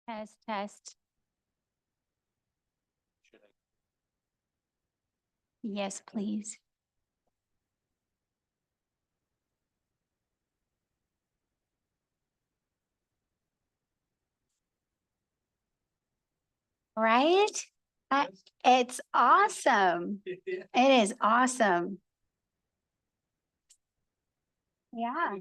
Test, test. Yes, please. Right? It's awesome. It is awesome. Yeah.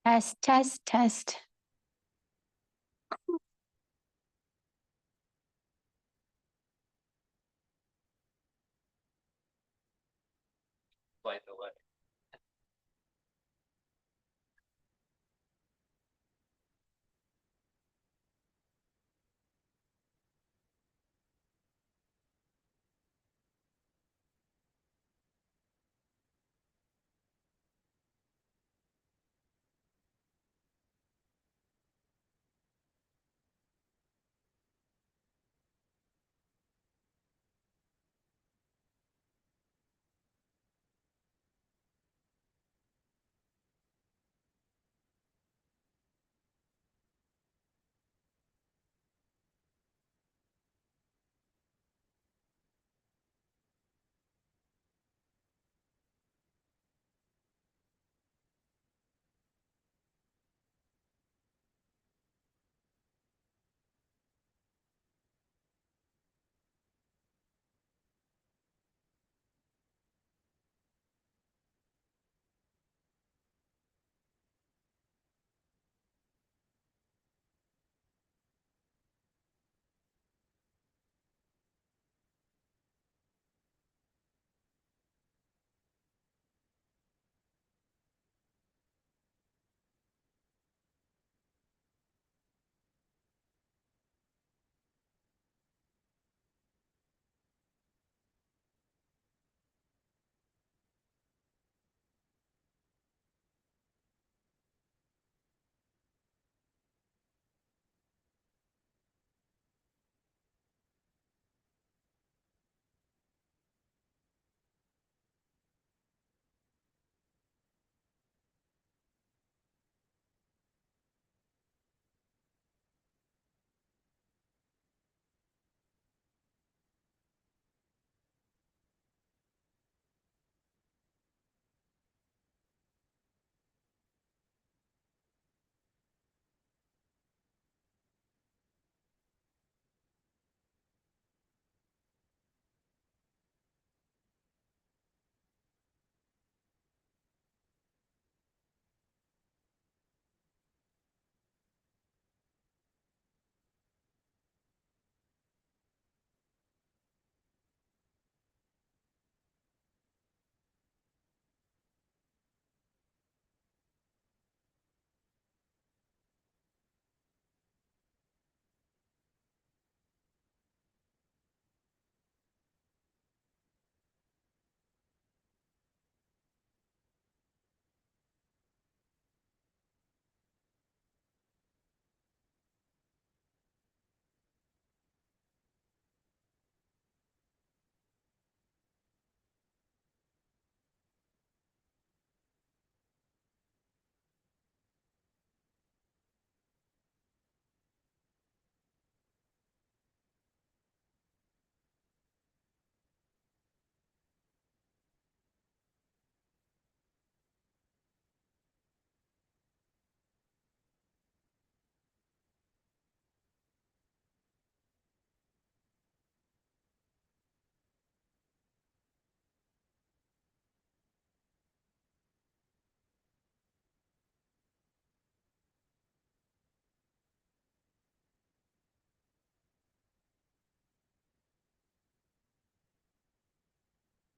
Test, test, test. By the way.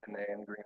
And then green.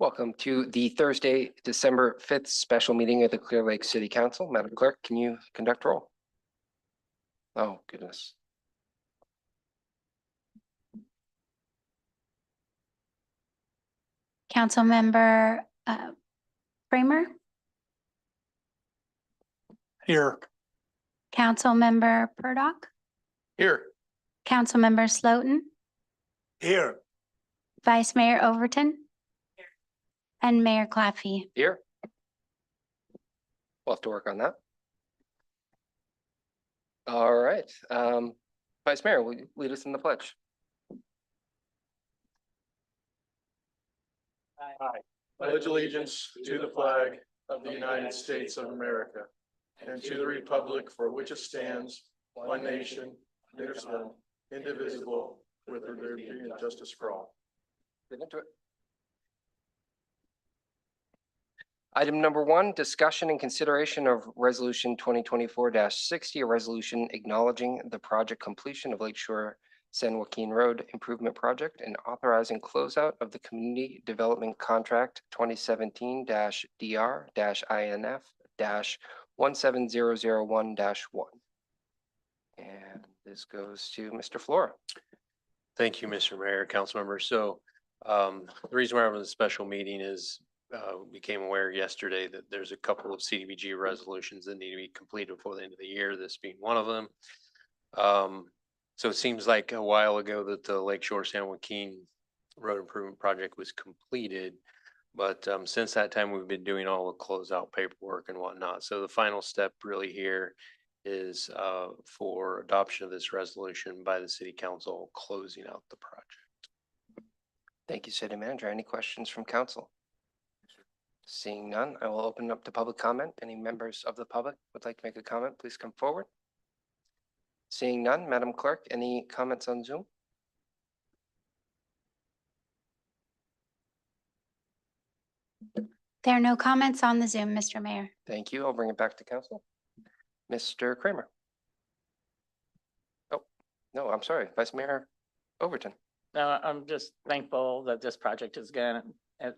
Welcome to the Thursday, December 5th special meeting of the Clear Lake City Council. Madam Clerk, can you conduct roll? Oh, goodness. Councilmember Kramer, Here. Councilmember Purdock, Here. Councilmember Slotin, Here. Vice Mayor Overton, and Mayor Claffey. Here. We'll have to work on that. All right. Vice Mayor, will you lead us in the pledge? I pledge allegiance to the flag of the United States of America and to the republic for which it stands, one nation, under God, indivisible, with liberty and justice for all. Get into it. Item number 1, discussion and consideration of resolution 2024-60, a resolution acknowledging the project completion of Lakeshore San Joaquin Road Improvement Project and authorizing closeout of the Community Development Contract 2017-DR-INF-17001-1. And this goes to Mr. Flora. Thank you, Mr. Mayor, council members. So the reason we're having a special meeting is became aware yesterday that there's a couple of CDBG resolutions that need to be completed before the end of the year, this being one of them. So it seems like a while ago that the Lakeshore San Joaquin Road Improvement Project was completed. But since that time, we've been doing all the closeout paperwork and whatnot. So the final step really here is for adoption of this resolution by the city council, closing out the project. Thank you, City Manager. Any questions from council? Seeing none, I will open up to public comment. Any members of the public would like to make a comment, please come forward. Seeing none, Madam Clerk, any comments on Zoom? There are no comments on the Zoom, Mr. Mayor. Thank you. I'll bring it back to council. Mr. Kramer. Oh, no, I'm sorry, Vice Mayor Overton. No, I'm just thankful that this project is gonna, it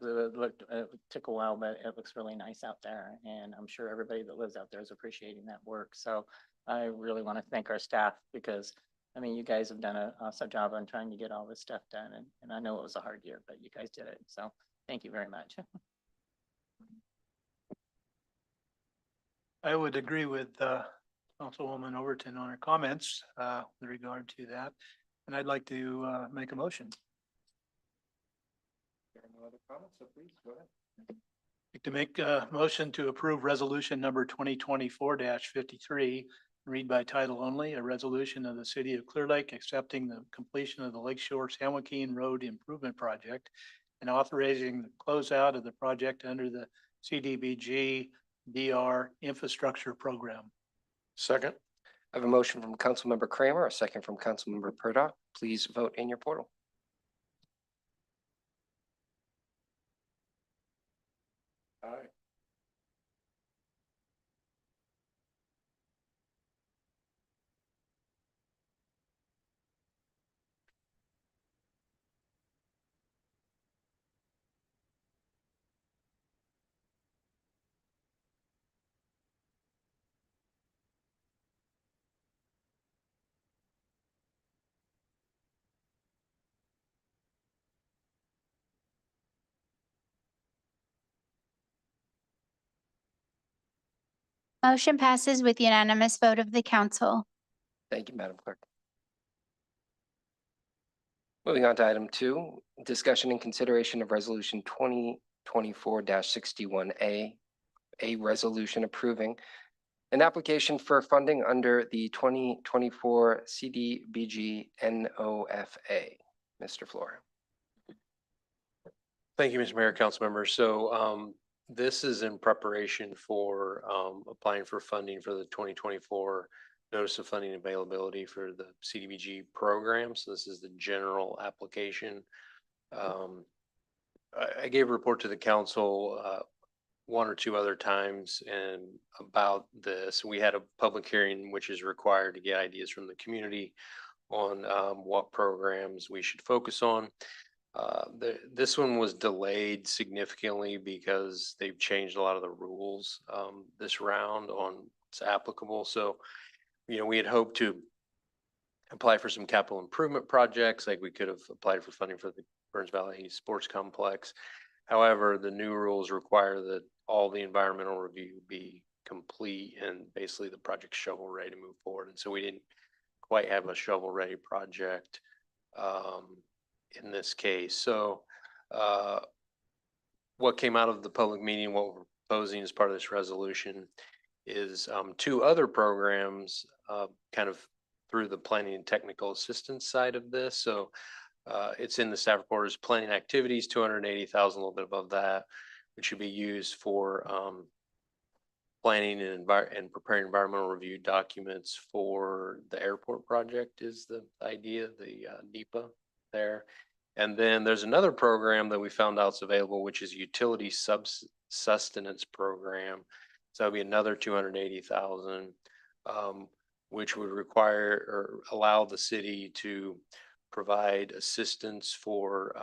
took a while, but it looks really nice out there. And I'm sure everybody that lives out there is appreciating that work. So I really want to thank our staff because, I mean, you guys have done an awesome job on trying to get all this stuff done. And I know it was a hard year, but you guys did it. So thank you very much. I would agree with Councilwoman Overton on her comments with regard to that. And I'd like to make a motion. There are no other comments, so please go ahead. I'd like to make a motion to approve resolution number 2024-53, read by title only, a resolution of the city of Clear Lake accepting the completion of the Lakeshore San Joaquin Road Improvement Project and authorizing the closeout of the project under the CDBG DR infrastructure program. Second. I have a motion from Councilmember Kramer, a second from Councilmember Purdock. Please vote in your portal. Aye. Motion passes with unanimous vote of the council. Thank you, Madam Clerk. Moving on to item 2, discussion and consideration of resolution 2024-61A, a resolution approving an application for funding under the 2024 CDBG NOFA. Mr. Flora. Thank you, Mr. Mayor, council members. So this is in preparation for applying for funding for the 2024 Notice of Funding Availability for the CDBG program. So this is the general application. I gave a report to the council one or two other times and about this. We had a public hearing, which is required to get ideas from the community on what programs we should focus on. This one was delayed significantly because they've changed a lot of the rules this round on what's applicable. So, you know, we had hoped to apply for some capital improvement projects, like we could have applied for funding for the Burns Valley Sports Complex. However, the new rules require that all the environmental review be complete and basically the project's shovel ready to move forward. And so we didn't quite have a shovel ready project in this case. So what came out of the public meeting, what we're proposing as part of this resolution is 2 other programs kind of through the planning and technical assistance side of this. So it's in the staff report as planning activities, 280,000, a little bit above that, which should be used for planning and preparing environmental review documents for the airport project is the idea, the NEPA there. And then there's another program that we found out is available, which is utility sustenance program. So that'll be another 280,000, which would require or allow the city to provide assistance for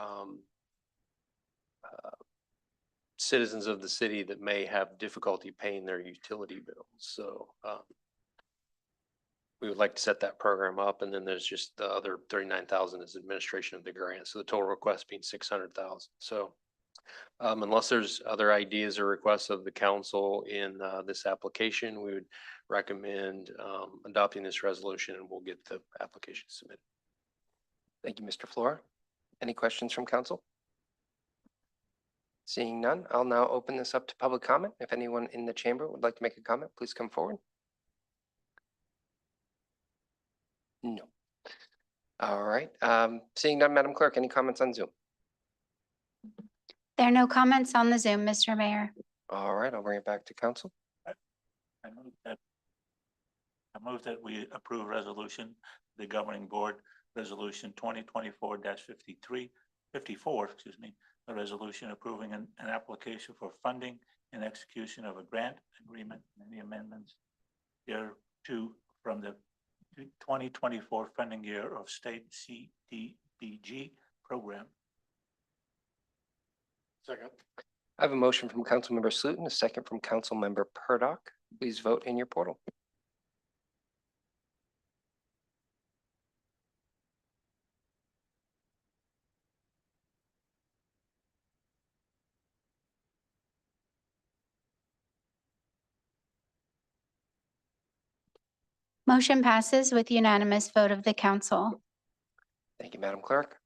citizens of the city that may have difficulty paying their utility bills. So we would like to set that program up, and then there's just the other 39,000 is administration of the grant. So the total request being 600,000. So unless there's other ideas or requests of the council in this application, we would recommend adopting this resolution, and we'll get the application submitted. Thank you, Mr. Flora. Any questions from council? Seeing none, I'll now open this up to public comment. If anyone in the chamber would like to make a comment, please come forward. No. All right. Seeing none, Madam Clerk, any comments on Zoom? There are no comments on the Zoom, Mr. Mayor. All right, I'll bring it back to council. I move that we approve resolution, the governing board resolution 2024-54, a resolution approving an application for funding and execution of a grant agreement and the amendments thereto from the 2024 funding year of state CDBG program. Second. I have a motion from Councilmember Slutin, a second from Councilmember Purdock. Please vote in your portal. Motion passes with unanimous vote of the council. Thank you, Madam Clerk.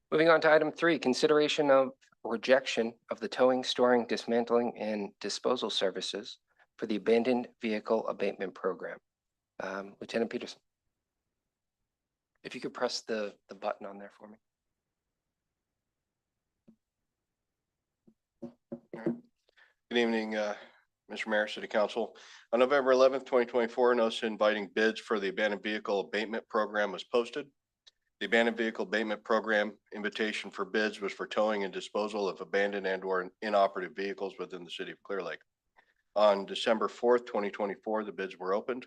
Moving on to item 3, consideration of rejection of the towing, storing, dismantling, and disposal services for the abandoned vehicle abatement program. Lieutenant Peterson. If you could press the button on there for me. Good evening, Mr. Mayor, City Council, on November 11th, 2024, notice inviting bids for the abandoned vehicle abatement program was posted. The abandoned vehicle abatement program invitation for bids was for towing and disposal of abandoned and or inoperative vehicles within the city of Clear Lake. On December 4th, 2024, the bids were opened.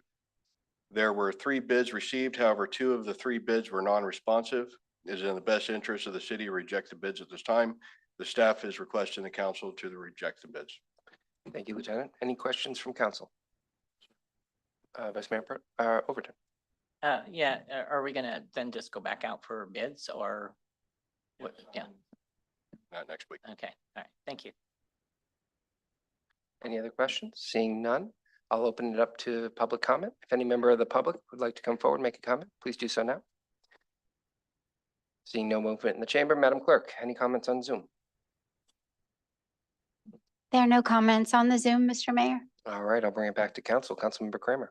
There were 3 bids received. However, 2 of the 3 bids were non-responsive. It is in the best interest of the city to reject the bids at this time. The staff is requesting the council to reject the bids. Thank you, Lieutenant. Any questions from council? Vice Mayor Overton. Yeah, are we gonna then just go back out for bids or? What, yeah, Not next week. okay, all right, thank you. Any other questions? Seeing none, I'll open it up to public comment. If any member of the public would like to come forward and make a comment, please do so now. Seeing no movement in the chamber, Madam Clerk, any comments on Zoom? There are no comments on the Zoom, Mr. Mayor. All right, I'll bring it back to council. Councilmember Kramer.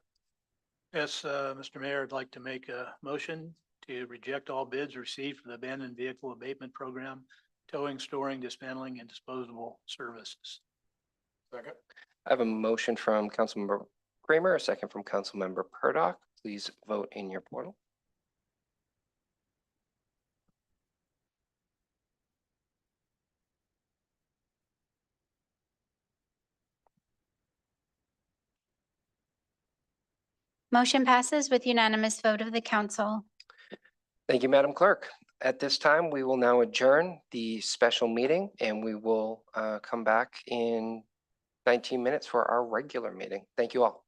Yes, Mr. Mayor, I'd like to make a motion to reject all bids received for the abandoned vehicle abatement program, towing, storing, dismantling, and disposable services. Second. I have a motion from Councilmember Kramer, a second from Councilmember Purdock. Please vote in your portal. Motion passes with unanimous vote of the council. Thank you, Madam Clerk. At this time, we will now adjourn the special meeting and we will come back in 19 minutes for our regular meeting. Thank you all.